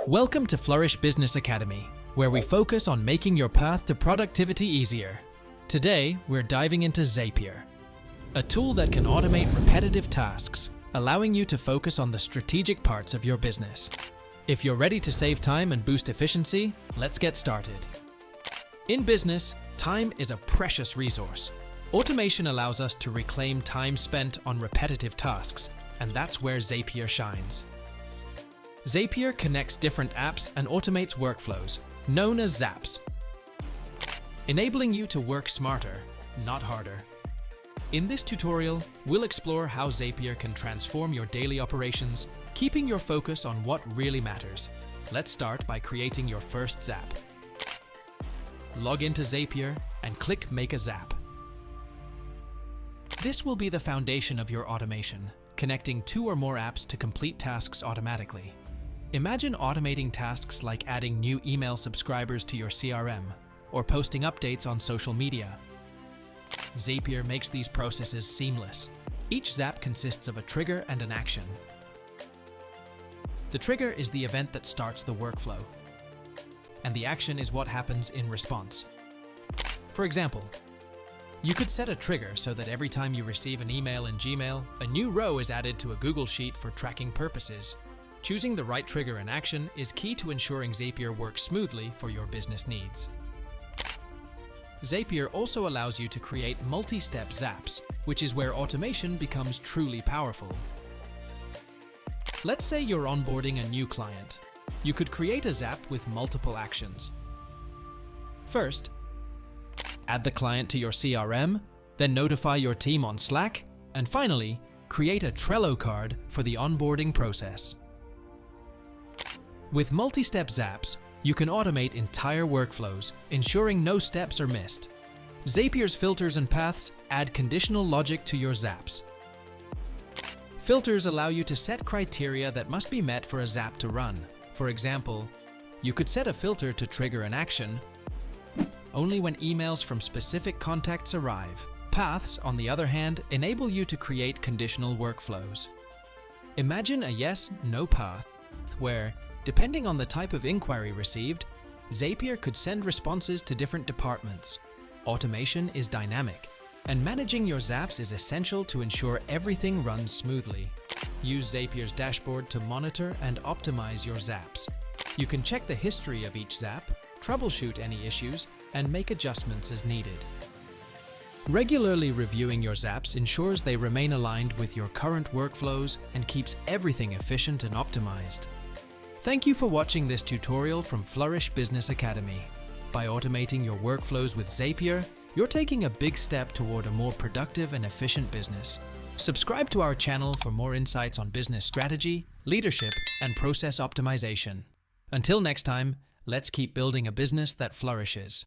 Welcome to Flourish Business Academy, where we focus on making your path to productivity easier. Today, we're diving into Zapier, a tool that can automate repetitive tasks, allowing you to focus on the strategic parts of your business. If you're ready to save time and boost efficiency, let's get started. In business, time is a precious resource. Automation allows us to reclaim time spent on repetitive tasks, and that's where Zapier shines. Zapier connects different apps and automates workflows, known as Zaps, enabling you to work smarter, not harder. In this tutorial, we'll explore how Zapier can transform your daily operations, keeping your focus on what really matters. Let's start by creating your first Zap. Log into Zapier and click Make a Zap. This will be the foundation of your automation, connecting two or more apps to complete tasks automatically. Imagine automating tasks like adding new email subscribers to your CRM or posting updates on social media. Zapier makes these processes seamless. Each Zap consists of a trigger and an action. The trigger is the event that starts the workflow, and the action is what happens in response. For example, you could set a trigger so that every time you receive an email in Gmail, a new row is added to a Google Sheet for tracking purposes. Choosing the right trigger and action is key to ensuring Zapier works smoothly for your business needs. Zapier also allows you to create multi-step Zaps, which is where automation becomes truly powerful. Let's say you're onboarding a new client. You could create a Zap with multiple actions. First, add the client to your CRM, then notify your team on Slack, and finally, create a Trello card for the onboarding process. With multi-step Zaps, you can automate entire workflows, ensuring no steps are missed. Zapier's filters and paths add conditional logic to your Zaps. Filters allow you to set criteria that must be met for a Zap to run. For example, you could set a filter to trigger an action only when emails from specific contacts arrive. Paths, on the other hand, enable you to create conditional workflows. Imagine a yes/no path where, depending on the type of inquiry received, Zapier could send responses to different departments. Automation is dynamic, and managing your Zaps is essential to ensure everything runs smoothly. Use Zapier's dashboard to monitor and optimize your Zaps. You can check the history of each Zap, troubleshoot any issues, and make adjustments as needed. Regularly reviewing your Zaps ensures they remain aligned with your current workflows and keeps everything efficient and optimized. Thank you for watching this tutorial from Flourish Business Academy. By automating your workflows with Zapier, you're taking a big step toward a more productive and efficient business. Subscribe to our channel for more insights on business strategy, leadership, and process optimization. Until next time, let's keep building a business that flourishes.